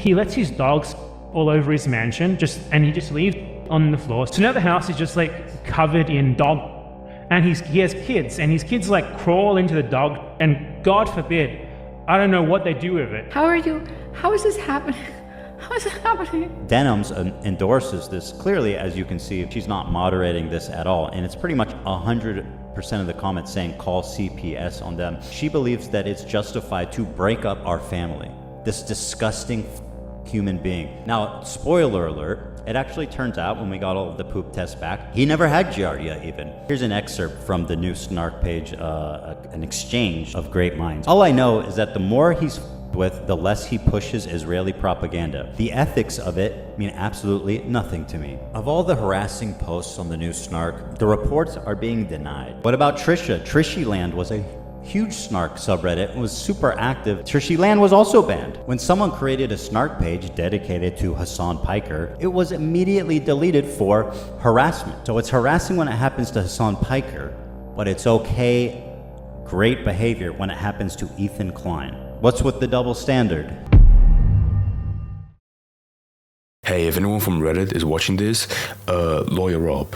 He lets his dogs all over his mansion, and he just leaves on the floor. So now the house is just like covered in dog, and he has kids, and his kids like crawl into the dog, and God forbid, I don't know what they do with it. How is this happening? How is it happening? Denims endorses this clearly, as you can see. She's not moderating this at all, and it's pretty much 100% of the comments saying call CPS on them. She believes that it's justified to break up our family, this disgusting human being. Now, spoiler alert, it actually turns out when we got all of the poop tests back, he never had Giardia even. Here's an excerpt from the new Snark page, an exchange of great minds. All I know is that the more he's with, the less he pushes Israeli propaganda. The ethics of it mean absolutely nothing to me. Of all the harassing posts on the new Snark, the reports are being denied. What about Trisha? Trishyland was a huge Snark subreddit and was super active. Trishyland was also banned. When someone created a Snark page dedicated to Hassan Piker, it was immediately deleted for harassment. So it's harassing when it happens to Hassan Piker, but it's okay, great behavior when it happens to Ethan Klein. What's with the double standard? Hey, if anyone from Reddit is watching this, lawyer up.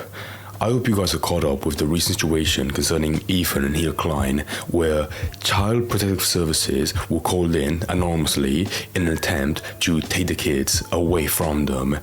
I hope you guys are caught up with the recent situation concerning Ethan and Hill Klein, where Child Protective Services were called in anonymously in an attempt to take the kids away from them.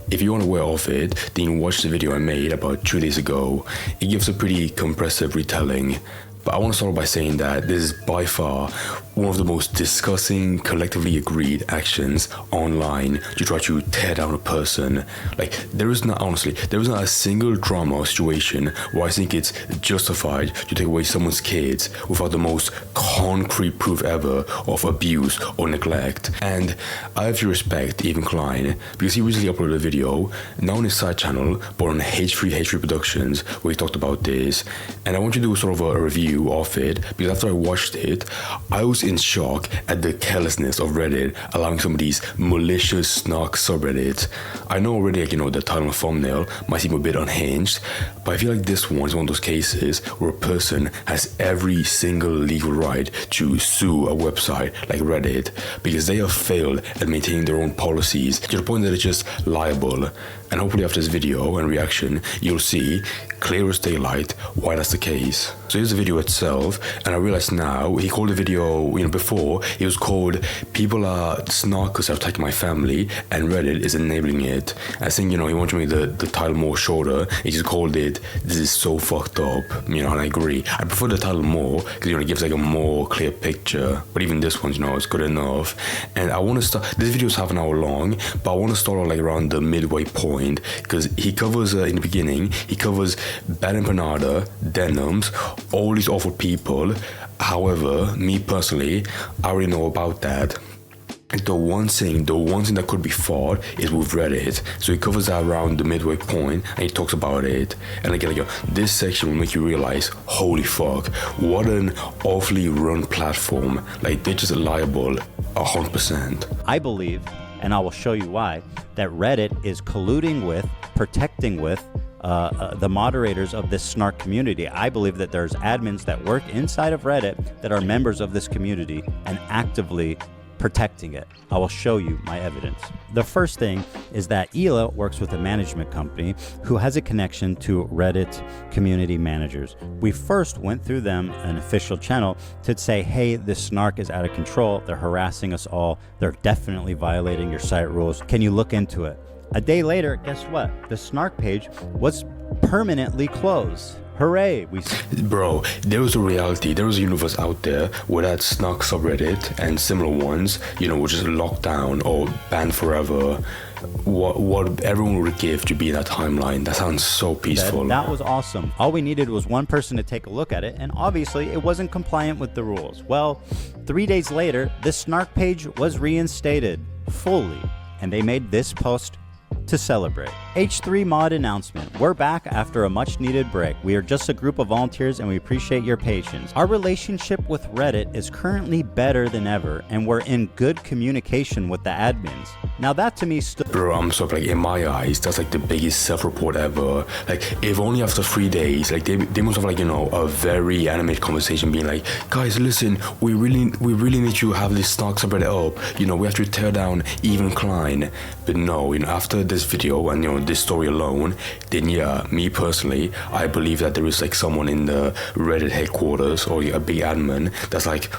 If you aren't aware of it, then you watch the video I made about 2 days ago. It gives a pretty compressive retelling. But I want to start by saying that this is by far one of the most disgusting, collectively agreed actions online to try to tear down a person. Like, there is not a single drama or situation where I think it's justified to take away someone's kids without the most concrete proof ever of abuse or neglect. And I have to respect Ethan Klein because he recently uploaded a video, not on his side channel, but on H3 Productions, where he talked about this. And I want you to do sort of a review of it, because after I watched it, I was in shock at the carelessness of Reddit allowing some of these malicious snark subreddits. I know already, like, the title and thumbnail might seem a bit unhinged, but I feel like this one is one of those cases where a person has every single legal right to sue a website like Reddit because they have failed at maintaining their own policies to the point that it's just liable. And hopefully after this video and reaction, you'll see clear as daylight why that's the case. So here's the video itself, and I realize now, he called the video, before, it was called People Are Snarkers Have Attacked My Family, and Reddit is enabling it. I think, he wanted to make the title more shorter. He just called it, This Is So Fucked Up, and I agree. I prefer the title more, because, it gives like a more clear picture. But even this one, is good enough. And I want to start, this video is half an hour long, but I want to start like around the midway point, because he covers, in the beginning, he covers Bad Empanada, Denims, all these awful people. However, me personally, I already know about that. The one thing that could be fought is with Reddit. So he covers that around the midway point and he talks about it. And again, this section will make you realize, holy fuck, what an awfully run platform. Like, they're just liable 100%. I believe, and I will show you why, that Reddit is colluding with, protecting with, the moderators of this Snark community. I believe that there's admins that work inside of Reddit that are members of this community and actively protecting it. I will show you my evidence. The first thing is that Ela works with a management company who has a connection to Reddit community managers. We first went through them, an official channel, to say, hey, this Snark is out of control. They're harassing us all. They're definitely violating your site rules. Can you look into it? A day later, guess what? The Snark page was permanently closed. Hooray! Bro, there was a reality, there was a universe out there where that Snark subreddit and similar ones, were just locked down or banned forever. What everyone would give to be in that timeline. That sounds so peaceful. That was awesome. All we needed was one person to take a look at it, and obviously it wasn't compliant with the rules. Well, 3 days later, the Snark page was reinstated fully, and they made this post to celebrate. H3 mod announcement. We're back after a much needed break. We are just a group of volunteers and we appreciate your patience. Our relationship with Reddit is currently better than ever and we're in good communication with the admins. Now that to me stood... Bro, I'm so like, in my eyes, that's like the biggest self-report ever. Like, if only after 3 days, like they must have like, you know, a very animated conversation being like, guys, listen, we really need you to have this Snark subreddit up. You know, we have to tear down even Klein. But no, you know, after this video and, you know, this story alone, then yeah, me personally, I believe that there is like someone in the Reddit headquarters or a big admin that's like,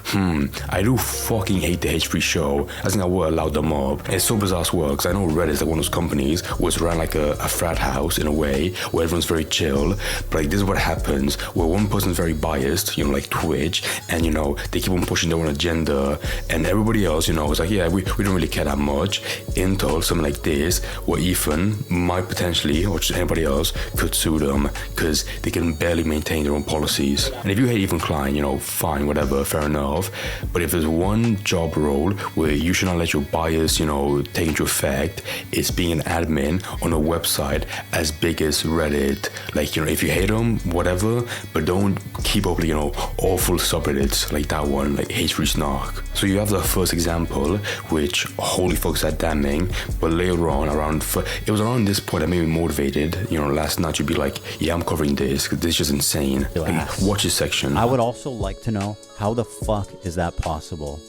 I do fucking hate the H3 show. I think I will allow them up. And it's so bizarre as well, because I know Reddit is like one of those companies where it's run like a frat house in a way, where everyone's very chill. But like, this is what happens, where one person's very biased, you know, like Twitch, and you know, they keep on pushing their own agenda, and everybody else, you know, is like, yeah, we don't really care that much, until something like this, where Ethan might potentially, or just anybody else, could sue them, because they can barely maintain their own policies. And if you hate Ethan Klein, you know, fine, whatever, fair enough. But if there's one job role where you should not let your bias, you know, take into effect, it's being an admin on a website as big as Reddit. Like, you know, if you hate them, whatever, but don't keep up, you know, awful subreddits like that one, like H3 Snark. So you have the first example, which, holy fuck, is that damning. But later on, it was around this point that made me motivated, you know, last night to be like, yeah, I'm covering this, because this is just insane. Like, watch this section. I would also like to know, how the fuck is that possible?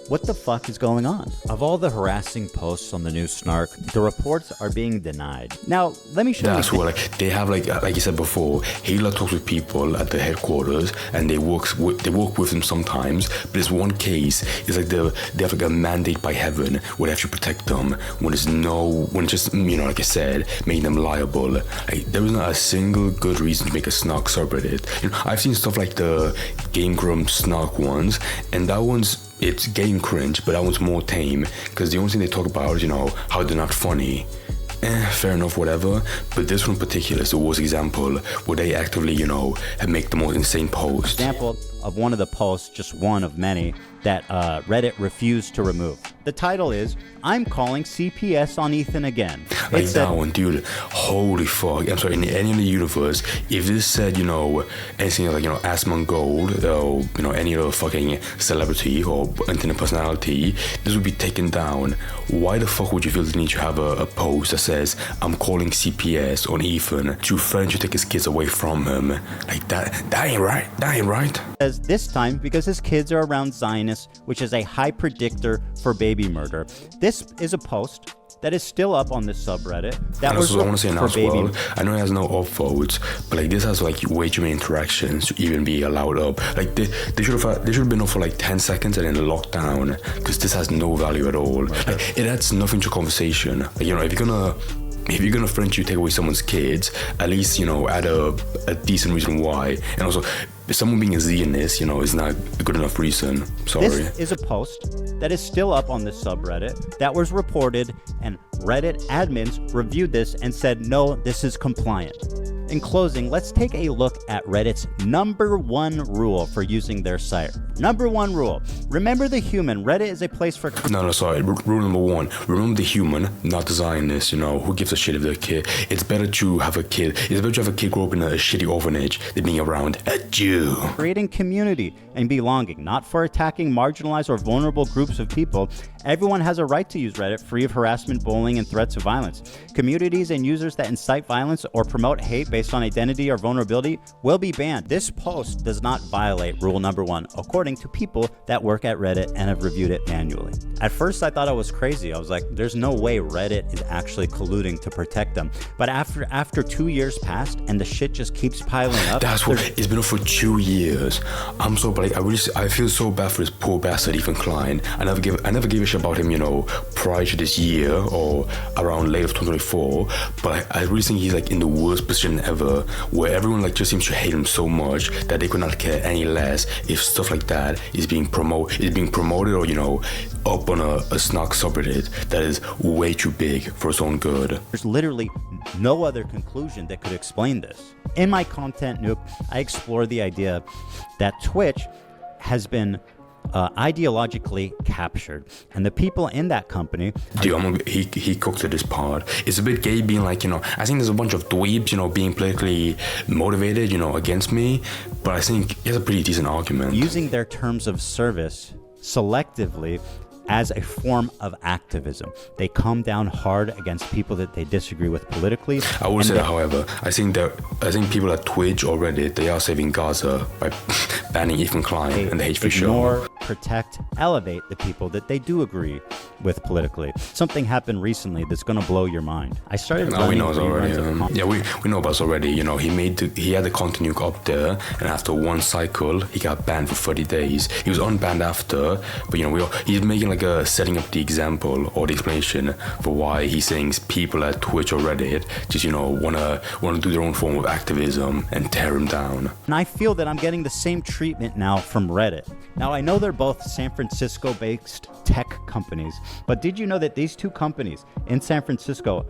What the fuck is going on? Of all the harassing posts on the new Snark, the reports are being denied. Now, let me show you. That's what, like, they have, like you said before, Halo talks with people at the headquarters, and they work with them sometimes. But there's one case, it's like they have like a mandate by heaven where they have to protect them when it's just, you know, like I said, making them liable. Like, there was not a single good reason to make a Snark subreddit. You know, I've seen stuff like the Game Grump Snark ones, and that one's, it's game cringe, but that one's more tame, because the only thing they talk about is, you know, how they're not funny. Fair enough, whatever. But this one in particular is the worst example where they actively, you know, make the most insane post. Example of one of the posts, just one of many, that Reddit refused to remove. The title is, I'm calling CPS on Ethan again. Like that one, dude, holy fuck. I'm sorry, in any other universe, if this said, you know, anything like, you know, Asmon Gold, or, you know, any other fucking celebrity or internet personality, this would be taken down. Why the fuck would you feel the need to have a post that says, I'm calling CPS on Ethan to threaten to take his kids away from him? Like, that ain't right. That ain't right. This time because his kids are around Zionists, which is a high predictor for baby murder. This is a post that is still up on this subreddit. That was I want to say now as well, I know it has no upvotes, but like this has like way too many interactions to even be allowed up. Like they should have been up for like 10 seconds and then locked down, because this has no value at all. Like, it adds nothing to conversation. Like, you know, if you're gonna threaten to take away someone's kids, at least, you know, add a decent reason why. And also, someone being a Zionist, you know, is not a good enough reason. Sorry. This is a post that is still up on this subreddit that was reported, and Reddit admins reviewed this and said, no, this is compliant. In closing, let's take a look at Reddit's #1 rule for using their site. #1 rule. Remember the human. Reddit is a place for... No, sorry. Rule number 1. Remember the human, not the Zionist. You know, who gives a shit if they're a kid? It's better to have a kid. It's better to have a kid grow up in a shitty orphanage than being around a Jew. Creating community and belonging, not for attacking marginalized or vulnerable groups of people. Everyone has a right to use Reddit free of harassment, bullying, and threats of violence. Communities and users that incite violence or promote hate based on identity or vulnerability will be banned. This post does not violate rule #1, according to people that work at Reddit and have reviewed it manually. At first, I thought I was crazy. I was like, there's no way Reddit is actually colluding to protect them. But after 2 years passed and the shit just keeps piling up. That's what it's been up for 2 years. I'm so like I feel so bad for this poor bastard Ethan Klein. I never gave a shit about him, you know, prior to this year or around late of 2024. But I really think he's like in the worst position ever, where everyone like just seems to hate him so much that they could not care any less if stuff like that is being promoted or, you know, up on a Snark subreddit that is way too big for its own good. There's literally no other conclusion that could explain this. In my content nook, I explore the idea that Twitch has been ideologically captured, and the people in that company... Dude, he cooked at this part. It's a bit gay being like, you know, I think there's a bunch of dweebs, you know, being politically motivated, you know, against me, but I think he has a pretty decent argument. Using their terms of service selectively as a form of activism. They come down hard against people that they disagree with politically. I would say that, however, I think people at Twitch or Reddit, they are saving Gaza by banning Ethan Klein and the hate-free show. Ignore, protect, elevate the people that they do agree with politically. Something happened recently that's going to blow your mind. I started we know it already. We know about this already. You know, he had the content up there, and after one cycle, he got banned for 30 days. He was unbanned after, but you know, he's making like setting up the example or the explanation for why he's saying people at Twitch or Reddit just, you know, wanna do their own form of activism and tear him down. And I feel that I'm getting the same treatment now from Reddit. Now, I know they're both San Francisco-based tech companies, but did you know that these two companies in San Francisco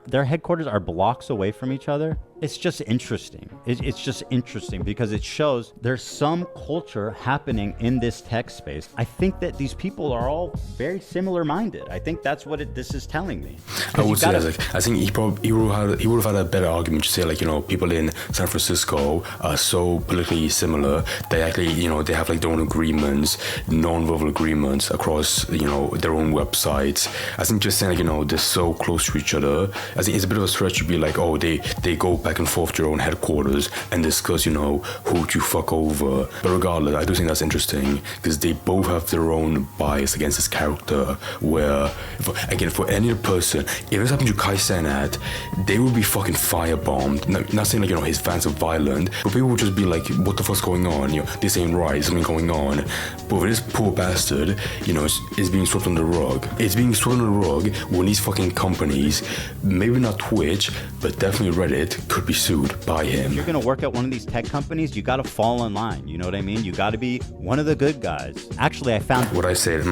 their headquarters are blocks away from each other? It's just interesting. It's just interesting because it shows there's some culture happening in this tech space. I think that these people are all very similar minded. I think that's what this is telling me. I would say I think he would have had a better argument to say, like, you know, people in San Francisco are so politically similar. They actually, you know, they have like their own agreements, non-verbal agreements across, you know, their own websites. I think just saying, like, you know, they're so close to each other, I think it's a bit of a stretch to be like, oh, they go back and forth to their own headquarters and discuss, you know, who you fuck over. But regardless, I do think that's interesting because they both have their own bias against this character. Where, for any other person, if this happened to Kai Cenat, they would be fucking firebombed. Not saying, like, you know, his fans are violent, but people would just be like, what the fuck's going on? You know, this ain't right, something going on. But with this poor bastard, you know, it's being swept under the rug. It's being swept under the rug when these fucking companies, maybe not Twitch, but definitely Reddit, could be sued by him. If you're gonna work at one of these tech companies, you gotta fall in line. You know what I mean? You gotta be one of the good guys. Actually, I found... What I said,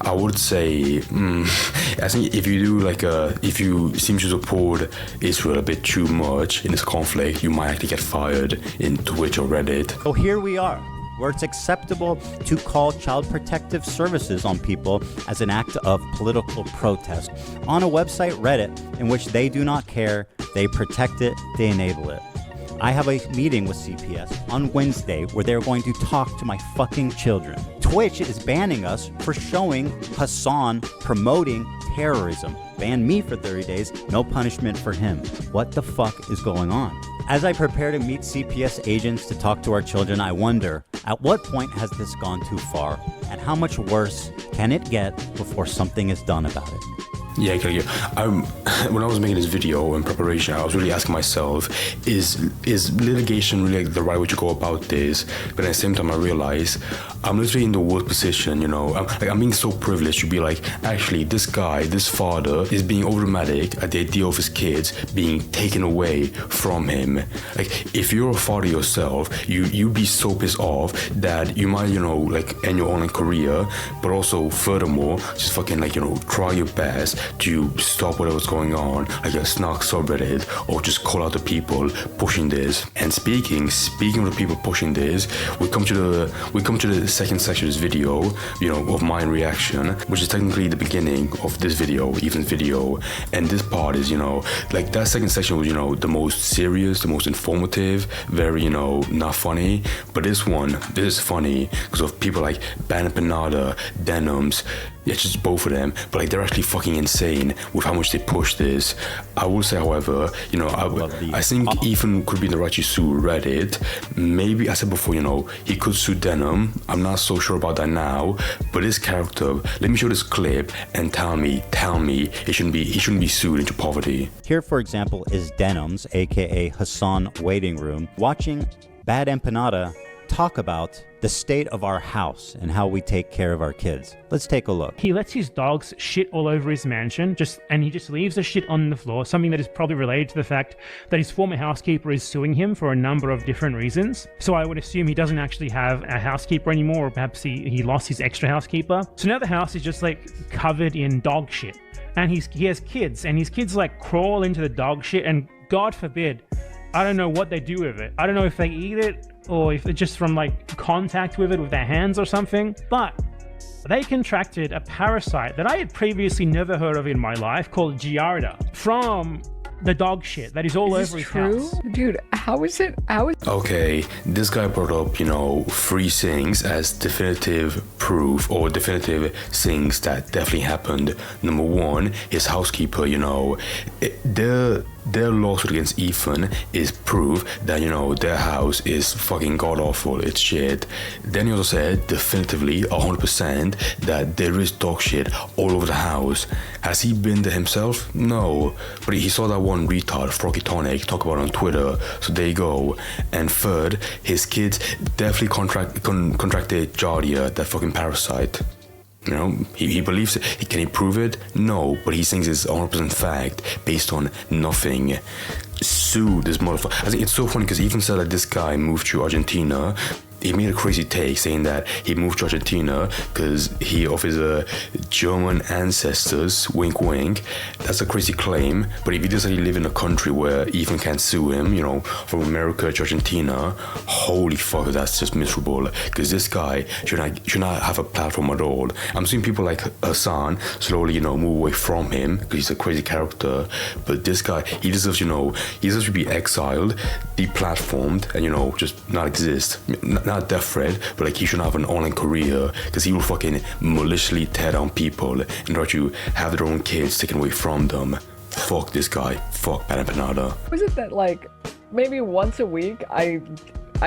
I would say, I think if you do if you seem to support Israel a bit too much in this conflict, you might actually get fired in Twitch or Reddit. So here we are, where it's acceptable to call child protective services on people as an act of political protest on a website, Reddit, in which they do not care, they protect it, they enable it. I have a meeting with CPS on Wednesday where they're going to talk to my fucking children. Twitch is banning us for showing Hassan promoting terrorism. Ban me for 30 days, no punishment for him. What the fuck is going on? As I prepare to meet CPS agents to talk to our children, I wonder, at what point has this gone too far? And how much worse can it get before something is done about it? Yeah. When I was making this video in preparation, I was really asking myself, is litigation really the right way to go about this? But at the same time, I realized I'm literally in the worst position, you know. I'm being so privileged to be like, actually, this guy, this father, is being overdramatic at the idea of his kids being taken away from him. Like, if you're a father yourself, you'd be so pissed off that you might, you know, like, end your online career, but also, furthermore, just fucking, like, you know, try your best to stop whatever's going on, like a Snark subreddit, or just call out the people pushing this. And speaking of the people pushing this, we come to the second section of this video, you know, of my reaction, which is technically the beginning of this video, Ethan's video. And this part is, you know, like, that second section was, you know, the most serious, the most informative, very, you know, not funny. But this is funny because of people like Ban Panada, Denims. Yeah, just both of them, but like, they're actually fucking insane with how much they push this. I will say, however, you know, I think Ethan could be in the right to sue Reddit. Maybe, I said before, you know, he could sue Denim. I'm not so sure about that now, but his character, let me show this clip and tell me he shouldn't be sued into poverty. Here, for example, is Denims, aka Hassan Waiting Room, watching Bad Empanada talk about the state of our house and how we take care of our kids. Let's take a look. He lets his dogs shit all over his mansion, and he just leaves the shit on the floor, something that is probably related to the fact that his former housekeeper is suing him for a number of different reasons. So I would assume he doesn't actually have a housekeeper anymore, or perhaps he lost his extra housekeeper. So now the house is just like covered in dog shit. And he has kids, and his kids like crawl into the dog shit, and God forbid, I don't know what they do with it. I don't know if they eat it, or if it's just from like contact with it with their hands or something, but they contracted a parasite that I had previously never heard of in my life called Giardia from the dog shit that is all over his true? house. Dude, how is it? Okay, this guy brought up, 3 things as definitive proof or definitive things that definitely happened. Number 1, his housekeeper, their lawsuit against Ethan is proof that, their house is fucking god awful. It's shit. Then he also said definitively 100% that there is dog shit all over the house. Has he been there himself? No. But he saw that one retard, Froggy Tonic, talk about it on Twitter. So there you go. And third, his kids definitely contracted Giardia, that fucking parasite. He believes it. Can he prove it? No, but he thinks it's 100% fact based on nothing. Sue this motherfucker. I think it's so funny because he even said that this guy moved to Argentina. He made a crazy take saying that he moved to Argentina because he of his German ancestors, wink wink. That's a crazy claim, but if he doesn't live in a country where Ethan can't sue him, from America to Argentina, holy fuck, that's just miserable, because this guy should not have a platform at all. I'm seeing people like Hassan slowly, move away from him because he's a crazy character, but this guy, he deserves to be exiled, deplatformed, and just not exist. Not death threat, but he should have an online career, because he will fucking maliciously tear down people in order to have their own kids taken away from them. Fuck this guy. Fuck Panada. Was it that maybe once a week I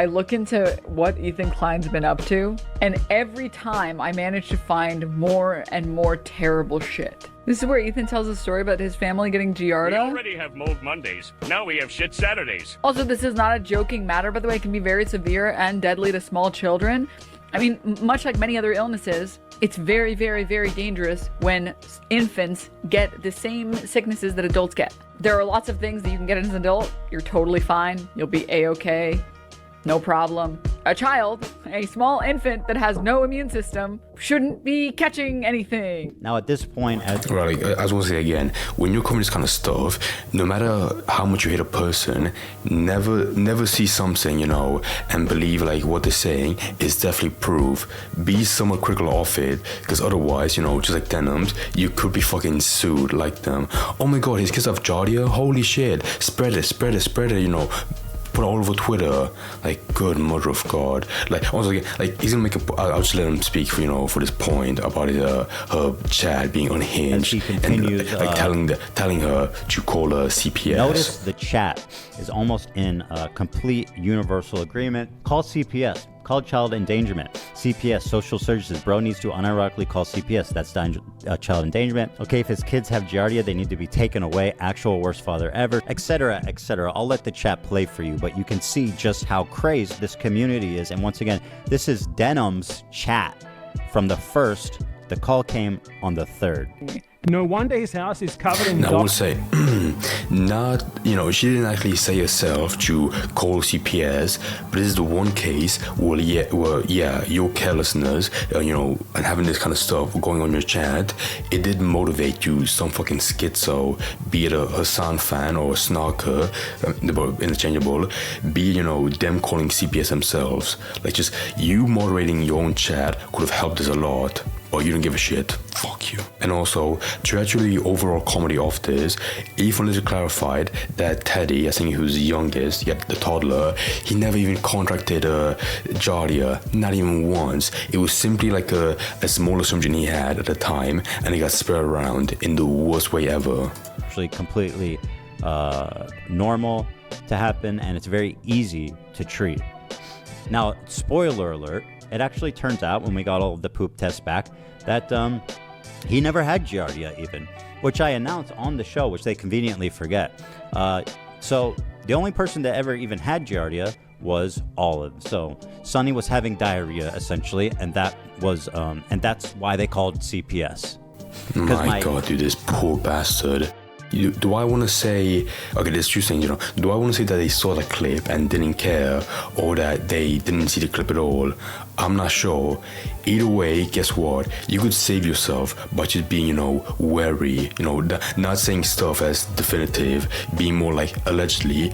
look into what Ethan Klein's been up to, and every time I manage to find more and more terrible shit. This is where Ethan tells a story about his family getting Giardia. We already have Mold Mondays. Now we have Shit Saturdays. Also, this is not a joking matter, by the way. It can be very severe and deadly to small children. I mean, much like many other illnesses, it's very, very, very dangerous when infants get the same sicknesses that adults get. There are lots of things that you can get as an adult. You're totally fine. You'll be A-okay. No problem. A child, a small infant that has no immune system, shouldn't be catching anything. Now at this point, Right, I just want to say again, when you're covering this kind of stuff, no matter how much you hate a person, never see something, and believe what they're saying is definitely proof. Be somewhat critical of it, because otherwise, just like Denims, you could be fucking sued like them. Oh my god, his kids have Giardia? Holy shit. Spread it, put all over Twitter, good mother of God. Also, he's gonna make I'll just let him speak for this point about her chat being unhinged. And she continues, telling her to call her CPS. Notice the chat is almost in complete universal agreement. Call CPS. Call child endangerment. CPS, social services. Bro needs to unironically call CPS. That's child endangerment. Okay, if his kids have Giardia, they need to be taken away. Actual worst father ever, etc., etc. I'll let the chat play for you, but you can see just how crazed this community is. And once again, this is Denim's chat from the 1st. The call came on the 3rd. No wonder his house is covered in I will say, she didn't actually say herself to call CPS, but this is the one case where your carelessness, and having this kind of stuff going on your chat, it did motivate you, some fucking schizo, be it a Hassan fan or a Snarker, interchangeable, be, them calling CPS themselves. Just you moderating your own chat could have helped us a lot. Or you don't give a shit. Fuck you. And also, to actually overall comedy of this, Ethan later clarified that Teddy, I think who's the youngest, the toddler, he never even contracted Giardia, not even once. It was simply a small assumption he had at the time, and it got spread around in the worst way ever. Actually completely normal to happen, and it's very easy to treat. Now, spoiler alert, it actually turns out when we got all of the poop tests back that he never had Giardia even, which I announced on the show, which they conveniently forget. So the only person that ever even had Giardia was Olive. So Sonny was having diarrhea essentially, and that was and that's why they called CPS. My god, dude, this poor bastard. Do I want to say, okay, there's two things, do I want to say that they saw the clip and didn't care, or that they didn't see the clip at all? I'm not sure. Either way, guess what? You could save yourself by just being, wary, not saying stuff as definitive, being more like allegedly,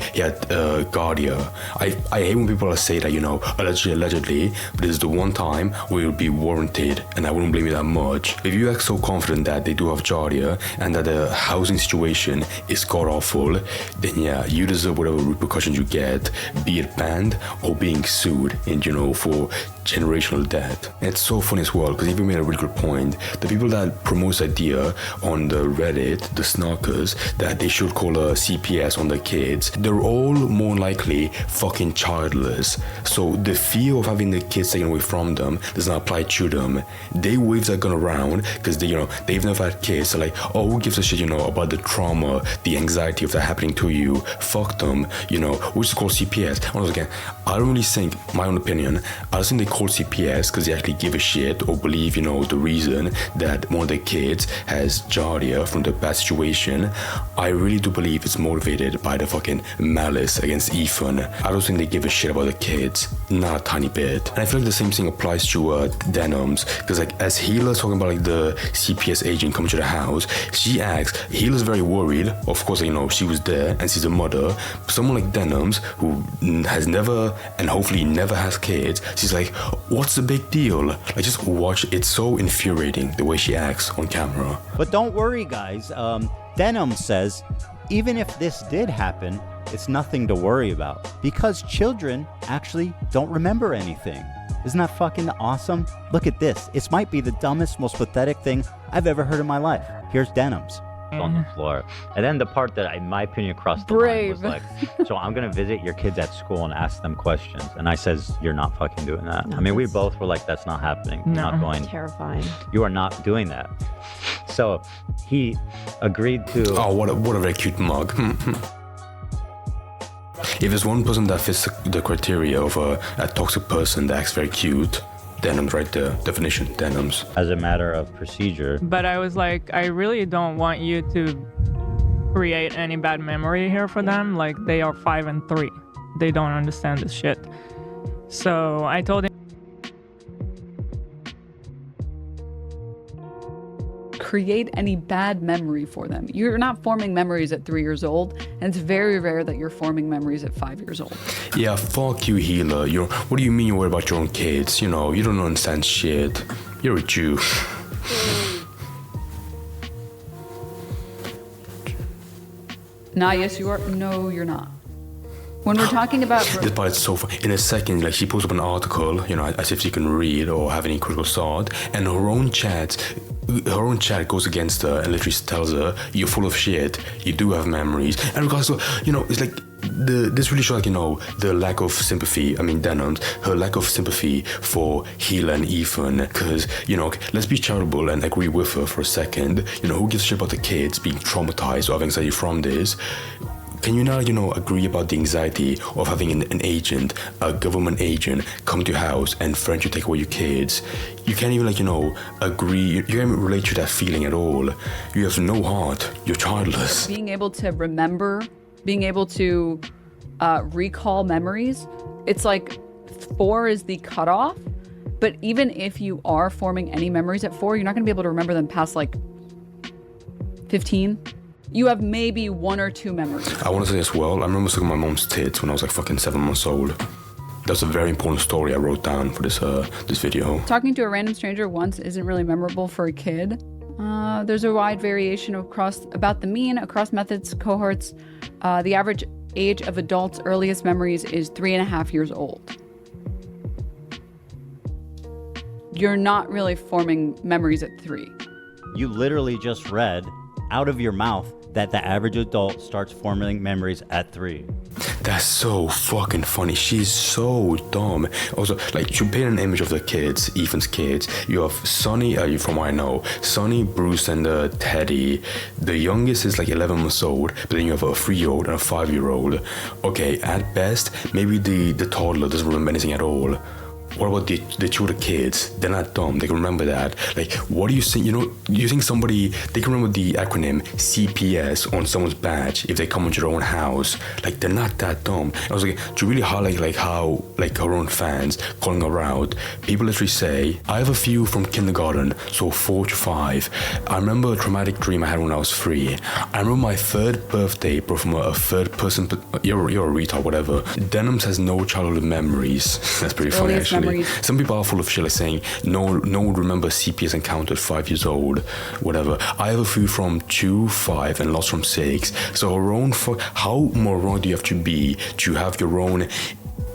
Guardia. I hate when people say that, allegedly, but this is the one time where it would be warranted, and I wouldn't blame you that much. If you act so confident that they do have Guardia and that the housing situation is god awful, then yeah, you deserve whatever repercussions you get, be it banned or being sued, and for generational debt. And it's so funny as well because you made a really good point. The people that promote this idea on the Reddit, the Snarkers, that they should call a CPS on the kids, they're all more likely fucking childless. So the fear of having the kids taken away from them does not apply to them. They wave that gun around because they've never had kids. So like, oh, who gives a shit, about the trauma, the anxiety of that happening to you? Fuck them, we just call CPS. And once again, I don't really think, my own opinion, I don't think they call CPS because they actually give a shit or believe, the reason that one of the kids has Giardia from the bad situation. I really do believe it's motivated by the fucking malice against Ethan. I don't think they give a shit about the kids, not a tiny bit. And I feel like the same thing applies to Denims, because like as Healer's talking about like the CPS agent coming to the house, she asks, Healer's very worried, of course, she was there and she's a mother. Someone like Denims, who has never and hopefully never has kids, she's like, what's the big deal? Like, just watch. It's so infuriating the way she acts on camera. But don't worry, guys. Denim says, even if this did happen, it's nothing to worry about because children actually don't remember anything. Isn't that fucking awesome? Look at this. It might be the dumbest, most pathetic thing I've ever heard in my life. Here's Denims. On the floor. And then the part that, in my opinion, crossed the line was like, so I'm going to visit your kids at school and ask them questions. And I says, you're not fucking doing that. No, I mean, we both were like, that's not happening. You're not going. Terrifying. You are not doing that. So he agreed to. Oh, what a very cute mug. If there's one person that fits the criteria of a toxic person that acts very cute, Denims right there. Definition, Denims. As a matter of procedure. But I was like, I really don't want you to create any bad memory here for them. Like, they are 5 and 3. They don't understand this shit. So I told him. Create any bad memory for them. You're not forming memories at 3 years old, and it's very rare that you're forming memories at 5 years old. Yeah, fuck you, Healer. What do you mean you worry about your own kids? You don't understand shit. You're a Jew. Nah, yes, you are. No, you're not. When we're talking about... This part is so fun. In a second, like, she pulls up an article, as if she can read or have any critical thought, and her own chat goes against her and literally tells her, you're full of shit, you do have memories. And regardless of, it's like, this really shows, the lack of sympathy, Denims, her lack of sympathy for Healer and Ethan, because, let's be charitable and agree with her for a second. Who gives a shit about the kids being traumatized or having anxiety from this? Can you not, agree about the anxiety of having an agent, a government agent, come to your house and threaten to take away your kids? You can't even, agree. You can't even relate to that feeling at all. You have no heart. You're childless. Being able to remember, being able to recall memories, it's like 4 is the cutoff. But even if you are forming any memories at 4, you're not going to be able to remember them past, 15. You have maybe 1 or 2 memories. I want to say as well, I remember sucking my mom's tits when I was fucking 7 months old. That's a very important story I wrote down for this video. Talking to a random stranger once isn't really memorable for a kid. There's a wide variation about the mean across methods, cohorts. The average age of adults' earliest memories is 3.5 years old. You're not really forming memories at 3. You literally just read out of your mouth that the average adult starts forming memories at 3. That's so fucking funny. She's so dumb. Also, to paint an image of the kids, Ethan's kids, you have Sonny, from what I know, Sonny, Bruce, and Teddy. The youngest is 11 months old, but then you have a 3-year-old and a 5-year-old. Okay, at best, maybe the toddler doesn't remember anything at all. What about the tutor kids? They're not dumb. They can remember that. Like, what do you think? You think somebody, they can remember the acronym CPS on someone's badge if they come into their own house. Like, they're not that dumb. I was like, to really highlight like how like her own fans calling her out, people literally say, I have a few from kindergarten, so 4 to 5. I remember a traumatic dream I had when I was 3. I remember my 3rd birthday, bro, from a 3rd person. You're a retard, whatever. Denims has no childhood memories. That's pretty funny, actually. Memories. Some people are full of shit, like saying no one would remember CPS encounter at 5 years old, whatever. I have a few from 2, 5, and lots from 6. So her own how moron do you have to be to have your own,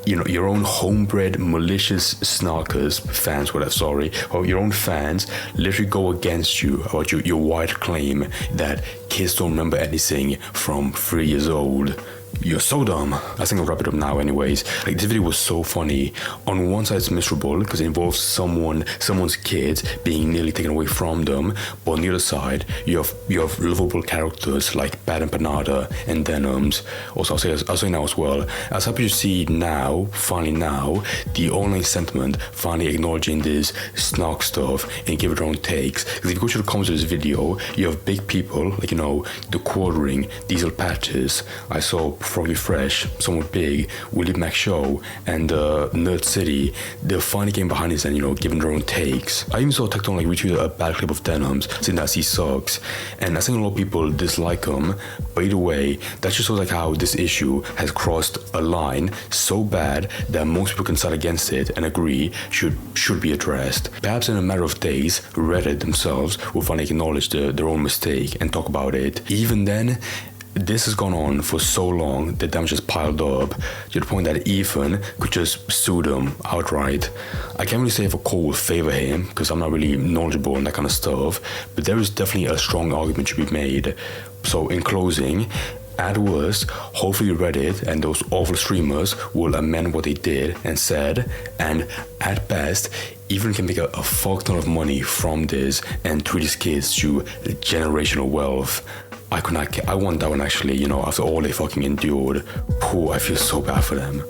your own homebred malicious Snarkers fans, or your own fans literally go against you about your wide claim that kids don't remember anything from 3 years old. You're so dumb. I think I'll wrap it up now anyways. Like, this video was so funny. On one side it's miserable because it involves someone's kids being nearly taken away from them, but on the other side you have lovable characters like Bad and Panada and Denims. Also, I'll say now as well, I was happy to see finally now, the online sentiment finally acknowledging this snark stuff and give it their own takes. Because if you go to the comments of this video, you have big people like, the Quartering, Diesel Patches, I saw Froggy Fresh, Somewhat Big, Willie Mac Show, and Nerd City. They're finally getting behind this and, giving their own takes. I even saw Tecton retweet a bad clip of Denims, saying that he sucks. And I think a lot of people dislike him, but either way, that just shows how this issue has crossed a line so bad that most people can side against it and agree should be addressed. Perhaps in a matter of days, Reddit themselves will finally acknowledge their own mistake and talk about it. Even then, this has gone on for so long that damage has piled up to the point that Ethan could just sue them outright. I can't really say if a court will favor him because I'm not really knowledgeable on that kind of stuff, but there is definitely a strong argument to be made. So in closing, at worst, hopefully Reddit and those awful streamers will amend what they did and said, and at best, Ethan can make a fuck ton of money from this and treat his kids to generational wealth. I want that one actually, after all they fucking endured. I feel so bad for them.